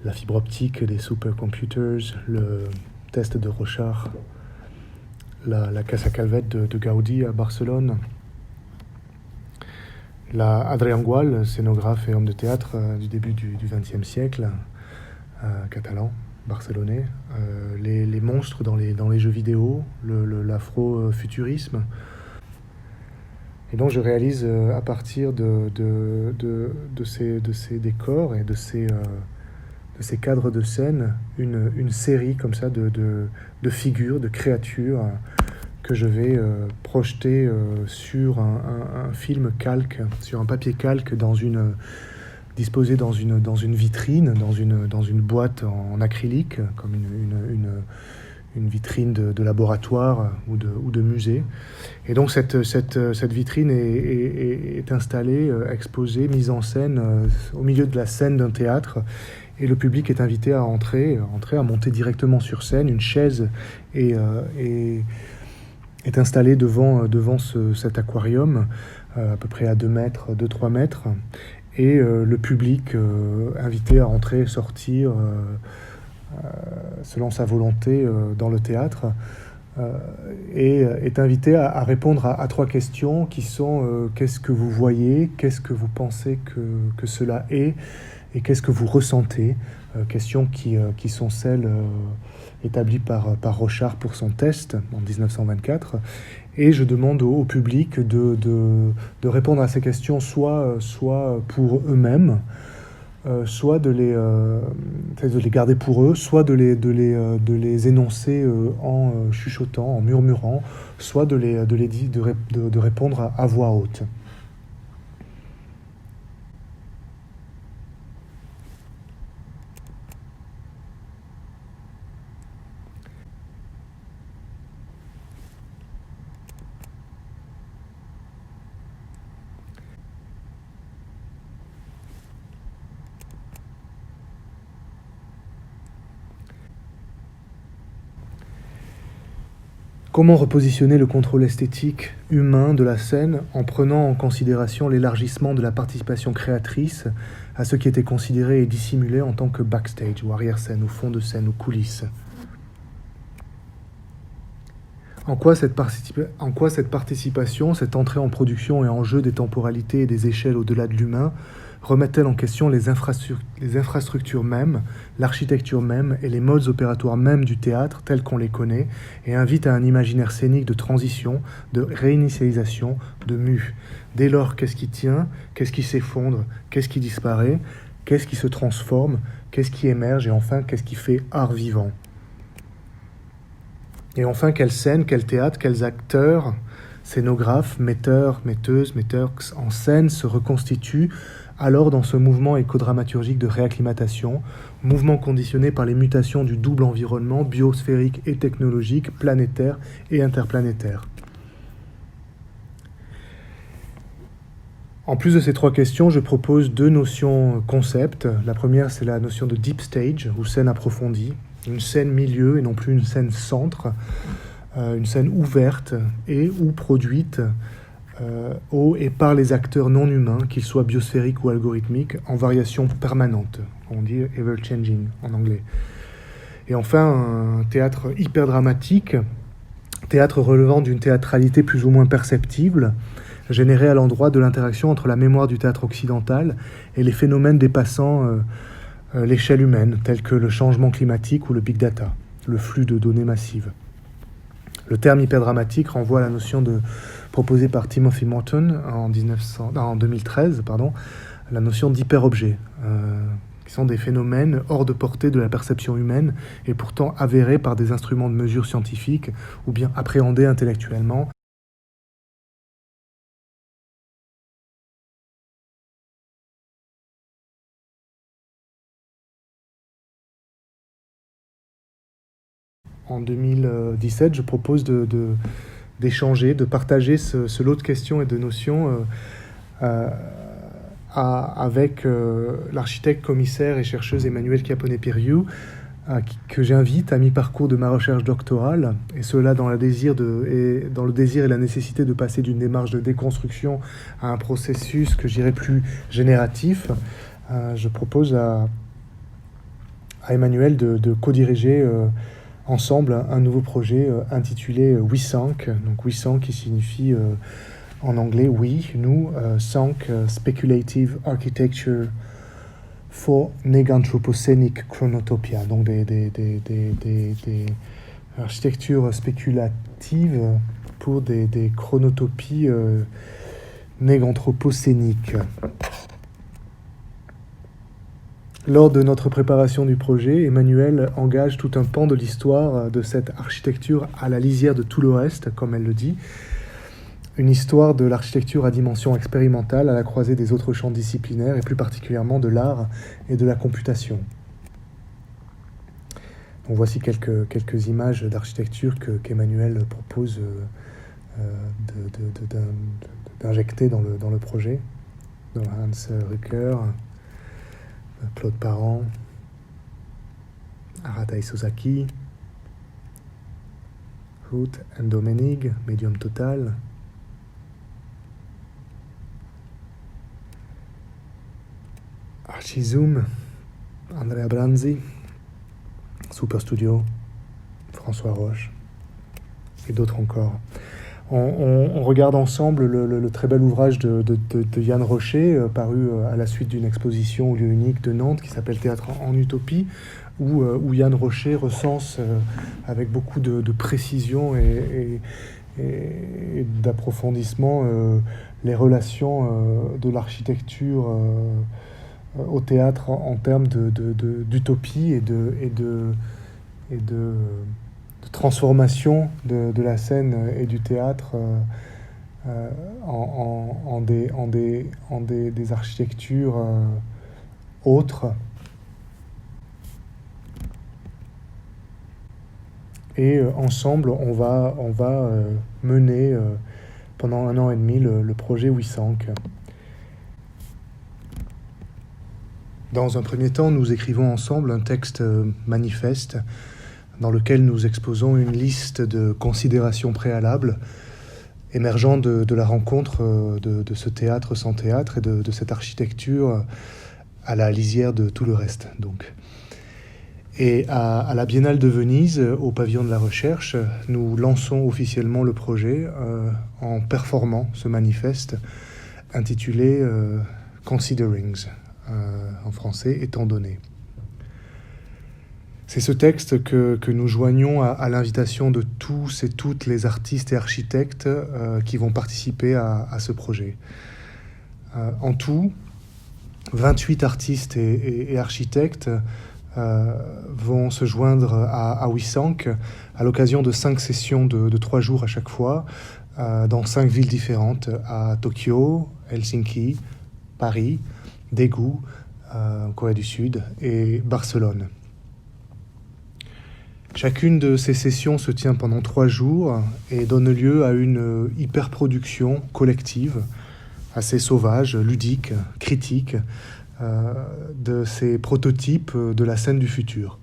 [SPEAKER 1] la fibre optique des supercomputers, le test de Rorschach, la Casa Calvet de Gaudí à Barcelone, Adrián Gual, scénographe et homme de théâtre du début du XXe siècle, catalan, barcelonais, les monstres dans les jeux vidéo, l'afro-futurisme. Et donc je réalise à partir de ces décors et de ces cadres de scène une série comme ça de figures, de créatures que je vais projeter sur un film calque, sur un papier calque disposé dans une vitrine, dans une boîte en acrylique, comme une vitrine de laboratoire ou de musée. Et donc cette vitrine est installée, exposée, mise en scène au milieu de la scène d'un théâtre. Et le public est invité à entrer, à monter directement sur scène. Une chaise est installée devant cet aquarium, à peu près à 2-3 mètres. Et le public invité à entrer et sortir selon sa volonté dans le théâtre et est invité à répondre à 3 questions qui sont qu'est-ce que vous voyez, qu'est-ce que vous pensez que cela est et qu'est-ce que vous ressentez, questions qui sont celles établies par Rorschach pour son test en 1924. Et je demande au public de répondre à ces questions soit pour eux-mêmes, soit de les garder pour eux, soit de les énoncer en chuchotant, en murmurant, soit de répondre à voix haute. Comment repositionner le contrôle esthétique humain de la scène en prenant en considération l'élargissement de la participation créatrice à ce qui était considéré et dissimulé en tant que backstage ou arrière-scène ou fond de scène ou coulisses? En quoi cette participation, cette entrée en production et en jeu des temporalités et des échelles au-delà de l'humain remettent-elles en question les infrastructures mêmes, l'architecture même et les modes opératoires mêmes du théâtre tels qu'on les connaît et invitent à un imaginaire scénique de transition, de réinitialisation, de mue. Dès lors, qu'est-ce qui tient, qu'est-ce qui s'effondre, qu'est-ce qui disparaît, qu'est-ce qui se transforme, qu'est-ce qui émerge et enfin qu'est-ce qui fait art vivant? Et enfin, quelle scène, quel théâtre, quels acteurs, scénographes, metteurs en scène se reconstituent alors dans ce mouvement écodramaturgique de réacclimatation, mouvement conditionné par les mutations du double environnement biosphérique et technologique, planétaire et interplanétaire. En plus de ces 3 questions, je propose 2 notions concepts. La première, c'est la notion de deep stage, ou scène approfondie, une scène milieu et non plus une scène centre, une scène ouverte et ou produite au et par les acteurs non humains, qu'ils soient biosphériques ou algorithmiques, en variation permanente, on dit ever-changing en anglais. Et enfin, un théâtre hyper dramatique, théâtre relevant d'une théâtralité plus ou moins perceptible, générée à l'endroit de l'interaction entre la mémoire du théâtre occidental et les phénomènes dépassant l'échelle humaine, tels que le changement climatique ou le big data, le flux de données massives. Le terme hyperdramatique renvoie à la notion proposée par Timothy Morton en 2013, la notion d'hyperobjet, qui sont des phénomènes hors de portée de la perception humaine et pourtant avérés par des instruments de mesure scientifiques ou bien appréhendés intellectuellement. En 2017, je propose d'échanger, de partager ce lot de questions et de notions avec l'architecte, commissaire et chercheuse Emmanuelle Chiappone-Piriou, que j'invite à mi-parcours de ma recherche doctorale, et cela dans le désir et la nécessité de passer d'une démarche de déconstruction à un processus que je dirais plus génératif. Je propose à Emmanuelle de co-diriger ensemble un nouveau projet intitulé WeSank, donc WeSank qui signifie en anglais we, nous, Sank, Speculative Architecture for Neganthropocenic Chronotopia, donc des architectures spéculatives pour des chronotopies néganthropocéniques. Lors de notre préparation du projet, Emmanuelle engage tout un pan de l'histoire de cette architecture à la lisière de tout le reste, comme elle le dit. Une histoire de l'architecture à dimension expérimentale à la croisée des autres champs disciplinaires et plus particulièrement de l'art et de la computation. Donc voici quelques images d'architecture qu'Emmanuelle propose d'injecter dans le projet. De Hans Rücker, Claude Parent, Arata Isozaki, Ruth and Domenig, Medium Total, Archizoom, Andrea Branzi, Super Studio, François Roche et d'autres encore. On regarde ensemble le très bel ouvrage de Yann Rocher, paru à la suite d'une exposition au lieu unique de Nantes qui s'appelle Théâtre en Utopie, où Yann Rocher recense avec beaucoup de précision et d'approfondissement les relations de l'architecture au théâtre en termes d'utopie et de transformation de la scène et du théâtre en des architectures autres. Et ensemble, on va mener pendant 1 an et demi le projet WeSank. Dans un premier temps, nous écrivons ensemble un texte manifeste dans lequel nous exposons une liste de considérations préalables émergeant de la rencontre de ce théâtre sans théâtre et de cette architecture à la lisière de tout le reste. Donc. Et à la Biennale de Venise, au pavillon de la recherche, nous lançons officiellement le projet en performant ce manifeste intitulé Considerings, en français, étant donné. C'est ce texte que nous joignons à l'invitation de tous et toutes les artistes et architectes qui vont participer à ce projet. En tout, 28 artistes et architectes vont se joindre à WeSank à l'occasion de 5 sessions de 3 jours à chaque fois, dans 5 villes différentes, à Tokyo, Helsinki, Paris, Daegu, en Corée du Sud, et Barcelone. Chacune de ces sessions se tient pendant 3 jours et donne lieu à une hyperproduction collective, assez sauvage, ludique, critique, de ces prototypes de la scène du futur.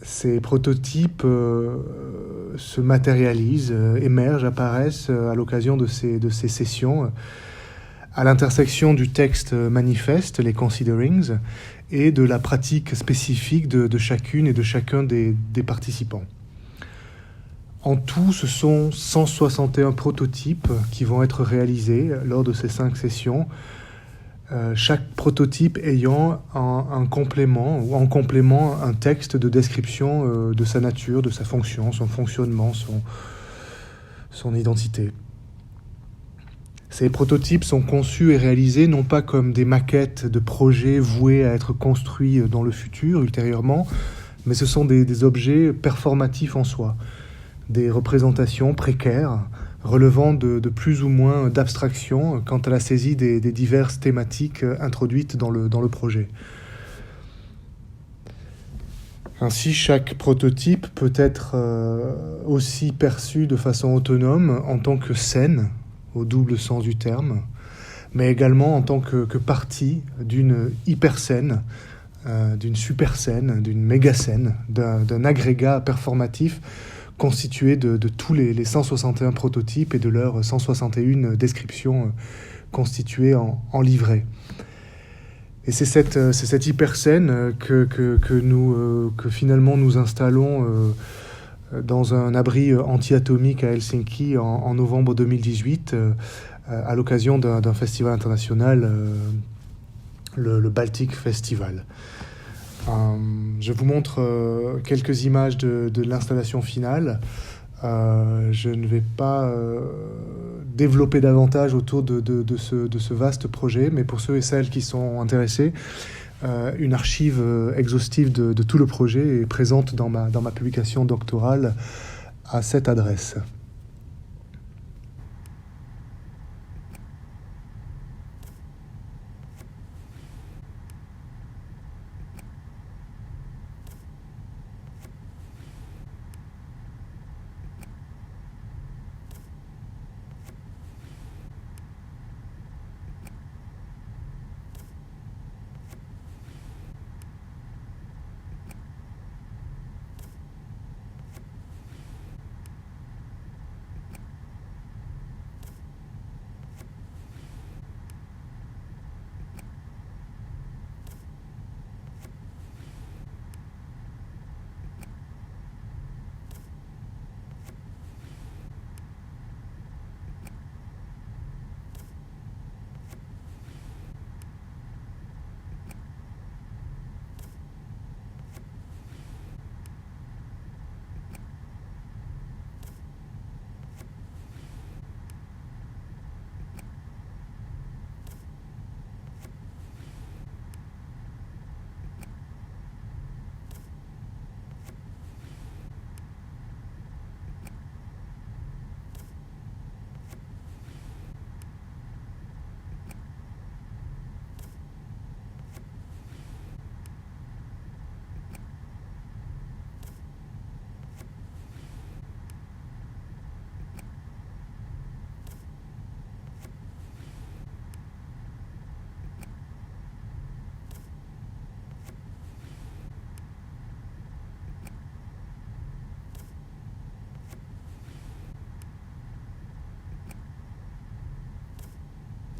[SPEAKER 1] Ces prototypes se matérialisent, émergent, apparaissent à l'occasion de ces sessions, à l'intersection du texte manifeste, les considerings, et de la pratique spécifique de chacune et de chacun des participants. En tout, ce sont 161 prototypes qui vont être réalisés lors de ces 5 sessions, chaque prototype ayant un complément, ou en complément un texte de description de sa nature, de sa fonction, son fonctionnement, son identité. Ces prototypes sont conçus et réalisés non pas comme des maquettes de projets voués à être construits dans le futur, ultérieurement, mais ce sont des objets performatifs en soi, des représentations précaires, relevant de plus ou moins d'abstraction quant à la saisie des diverses thématiques introduites dans le projet. Ainsi, chaque prototype peut être aussi perçu de façon autonome en tant que scène, au double sens du terme, mais également en tant que partie d'une hyper-scène, d'une super-scène, d'une méga-scène, d'un agrégat performatif constitué de tous les 161 prototypes et de leurs 161 descriptions constituées en livret. Et c'est cette hyper-scène que finalement nous installons dans un abri anti-atomique à Helsinki en novembre 2018, à l'occasion d'un festival international, le Baltic Festival. Je vous montre quelques images de l'installation finale. Je ne vais pas développer davantage autour de ce vaste projet, mais pour ceux et celles qui sont intéressés, une archive exhaustive de tout le projet est présente dans ma publication doctorale à cette adresse.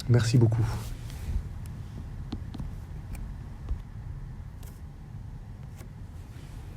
[SPEAKER 1] Merci beaucoup.